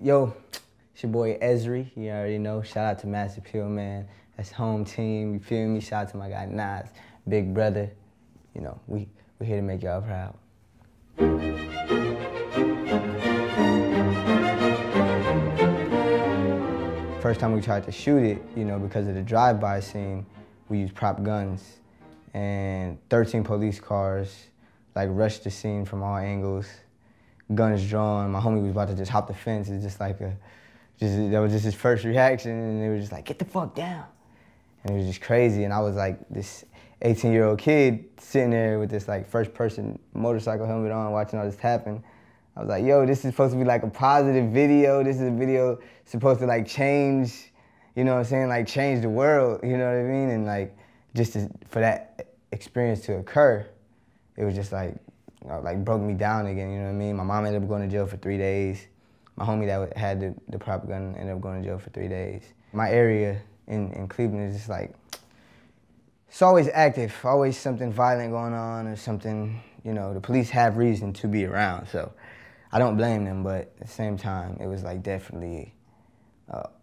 Yo, it's your boy Ezri. You already know. Shout out to Nas-approved, man. That's home team. You feel me? Shout out to my guy Nas, big brother. You know, we're here to make y'all proud. First time we tried to shoot it, you know, because of the drive-by scene, we used prop guns, and 13 police cars like rushed the scene from all angles. Guns drawn. My homie was about to just hop the fence. It's just like that was just his first reaction, and they were just like, "Get the fuck down!" And it was just crazy. And I was like this 18-year-old kid sitting there with this like first-person motorcycle helmet on, watching all this happen. I was like, "Yo, this is supposed to be like a positive video. This is a video supposed to like change, you know what I'm saying? Like change the world, you know what I mean?" And like for that experience to occur, it was just like broke me down again, you know what I mean? My mom ended up going to jail for 3 days. My homie that had the prop gun ended up going to jail for 3 days. My area in Cleveland is just like, it's always active, always something violent going on or something, you know, the police have reason to be around, so I don't blame them, but at the same time, it was like definitely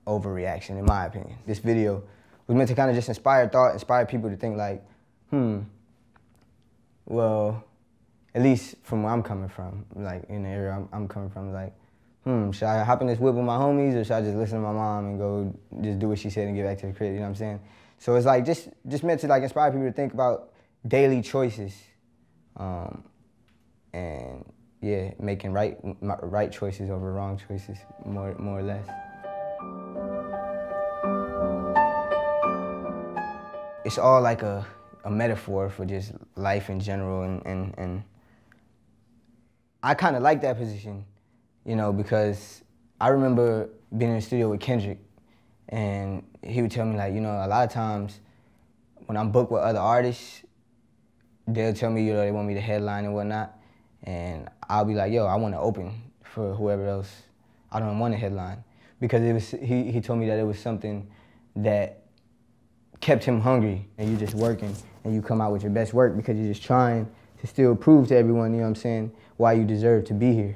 overreaction in my opinion. This video was meant to kind of just inspire thought, inspire people to think like, well, at least from where I'm coming from, like in the area I'm coming from, like, should I hop in this whip with my homies or should I just listen to my mom and go just do what she said and get back to the crib, you know what I'm saying? So it's like just meant to like inspire people to think about daily choices and yeah, making right choices over wrong choices, more or less. It's all like a metaphor for just life in general, and I kind of like that position, you know, because I remember being in the studio with Kendrick, and he would tell me like, you know, a lot of times when I'm booked with other artists, they'll tell me, you know, they want me to headline and whatnot, and I'll be like, yo, I want to open for whoever else. I don't want to headline, because it was he told me that it was something that kept him hungry, and you're just working and you come out with your best work because you're just trying to still prove to everyone, you know what I'm saying, why you deserve to be here.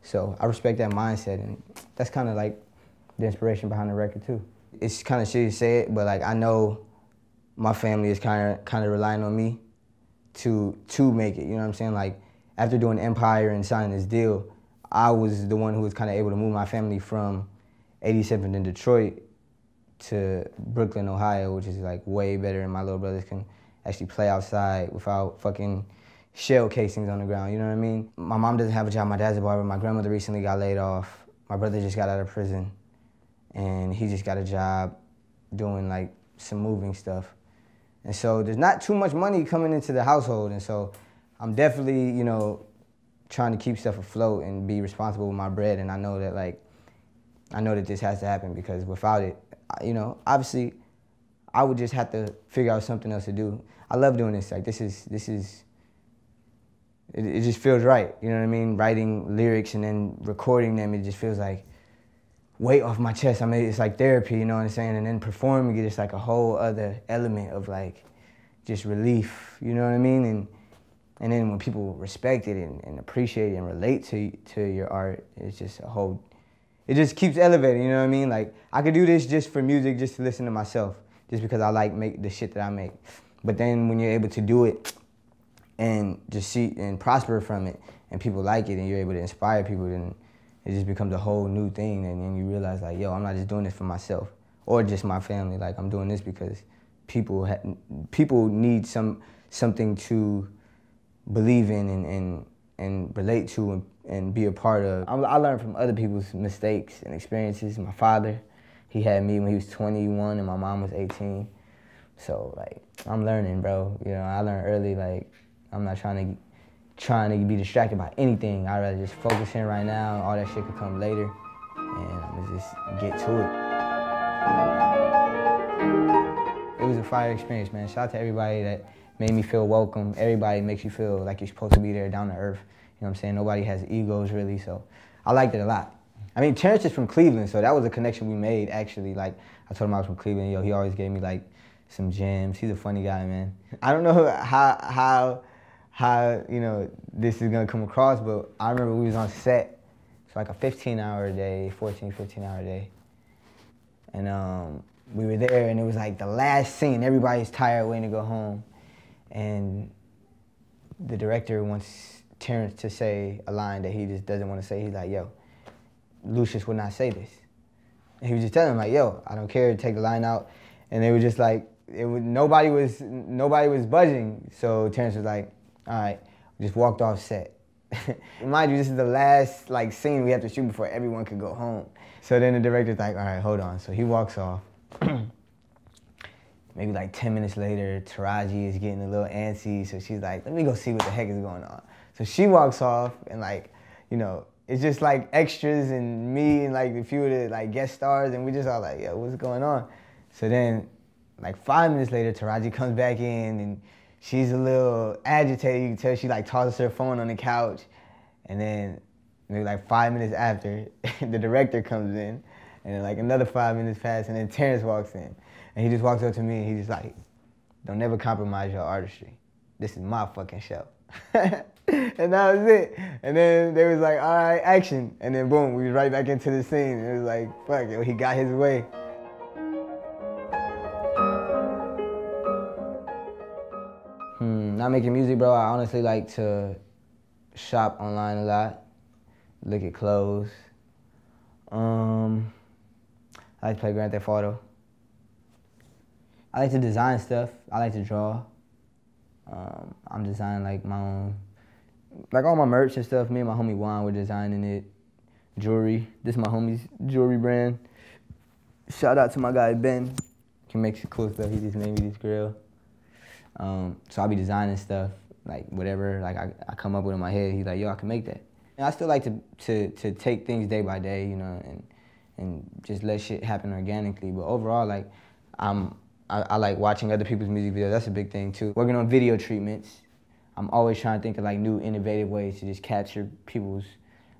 So I respect that mindset, and that's kind of like the inspiration behind the record too. It's kind of shitty to say it, but like I know my family is kind of relying on me to make it, you know what I'm saying? Like after doing Empire and signing this deal, I was the one who was kind of able to move my family from 87th in Detroit to Brooklyn, Ohio, which is like way better, and my little brothers can actually play outside without fucking shell casings on the ground, you know what I mean? My mom doesn't have a job, my dad's a barber, my grandmother recently got laid off, my brother just got out of prison, and he just got a job doing like some moving stuff. And so there's not too much money coming into the household, and so I'm definitely, you know, trying to keep stuff afloat and be responsible with my bread, and I know that this has to happen, because without it, you know, obviously, I would just have to figure out something else to do. I love doing this. Like, it just feels right. You know what I mean? Writing lyrics and then recording them, it just feels like weight off my chest. I mean, it's like therapy, you know what I'm saying? And then performing it is like a whole other element of like just relief. You know what I mean? And then when people respect it and appreciate it and relate to your art, it's just a whole. It just keeps elevating, you know what I mean? Like, I could do this just for music, just to listen to myself, just because I like make the shit that I make. But then when you're able to do it and just see and prosper from it, and people like it, and you're able to inspire people, then it just becomes a whole new thing, and then you realize like, yo, I'm not just doing this for myself or just my family. Like, I'm doing this because people need something to believe in and relate to and be a part of. I learned from other people's mistakes and experiences. My father, he had me when he was 21 and my mom was 18. So like, I'm learning, bro. You know, I learned early, like, I'm not trying to be distracted by anything. I'd rather just focus in right now, and all that shit could come later, and I'm gonna just get to it. It was a fire experience, man. Shout out to everybody that made me feel welcome. Everybody makes you feel like you're supposed to be there, down to earth. You know what I'm saying? Nobody has egos, really, so I liked it a lot. I mean, Terrence is from Cleveland, so that was a connection we made, actually. Like, I told him I was from Cleveland. Yo, he always gave me, like, some gems. He's a funny guy, man. I don't know how you know, this is gonna come across, but I remember we was on set. It's like a 15-hour day, 15-hour day. And we were there, and it was like the last scene. Everybody's tired, waiting to go home. And the director wants Terrence to say a line that he just doesn't want to say. He's like, yo, Lucius would not say this. And he was just telling him, like, yo, I don't care, take the line out. And they were just like, nobody was budging. So Terrence was like, all right, we just walked off set. Mind you, this is the last like scene we have to shoot before everyone could go home. So then the director's like, all right, hold on. So he walks off. Maybe like 10 minutes later, Taraji is getting a little antsy, so she's like, let me go see what the heck is going on. So she walks off, and like, you know, it's just like extras and me and like a few of the like guest stars, and we just all like, yo, what's going on? So then, like 5 minutes later, Taraji comes back in, and she's a little agitated. You can tell she like tosses her phone on the couch. And then maybe like 5 minutes after, the director comes in, and then like another 5 minutes pass, and then Terrence walks in. And he just walks up to me, and he's just like, don't never compromise your artistry. This is my fucking show. And that was it. And then they was like, all right, action. And then boom, we was right back into the scene. It was like, fuck, yo, he got his way. Not making music, bro, I honestly like to shop online a lot, look at clothes. I like to play Grand Theft Auto. I like to design stuff. I like to draw. I'm designing like my own, like all my merch and stuff. Me and my homie Juan were designing it. Jewelry. This is my homie's jewelry brand. Shout out to my guy Ben. He makes cool stuff. He just made me this grill. So I'll be designing stuff, like whatever like I come up with in my head. He's like, yo, I can make that. And I still like to take things day by day, you know, and just let shit happen organically. But overall, like I like watching other people's music videos. That's a big thing too. Working on video treatments. I'm always trying to think of like new innovative ways to just capture people's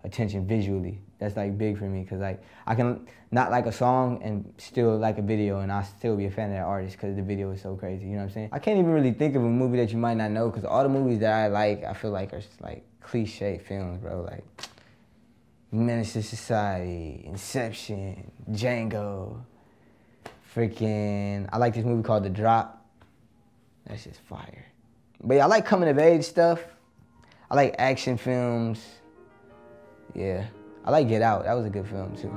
attention visually. That's like big for me, because like I can not like a song and still like a video, and I'll still be a fan of that artist because the video is so crazy, you know what I'm saying? I can't even really think of a movie that you might not know, because all the movies that I like, I feel like are just like cliche films, bro. Like Menace to Society, Inception, Django, freaking, I like this movie called The Drop. That's just fire. But yeah, I like coming of age stuff. I like action films. Yeah, I like Get Out. That was a good film too.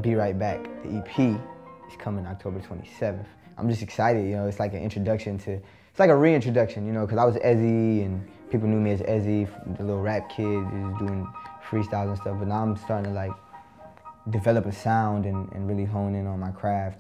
Be Right Back, the EP is coming October 27th. I'm just excited, you know, it's like an introduction to, it's like a reintroduction, you know, because I was Ezri and people knew me as Ezri, the little rap kid, just doing freestyles and stuff, but now I'm starting to like develop a sound and really hone in on my craft.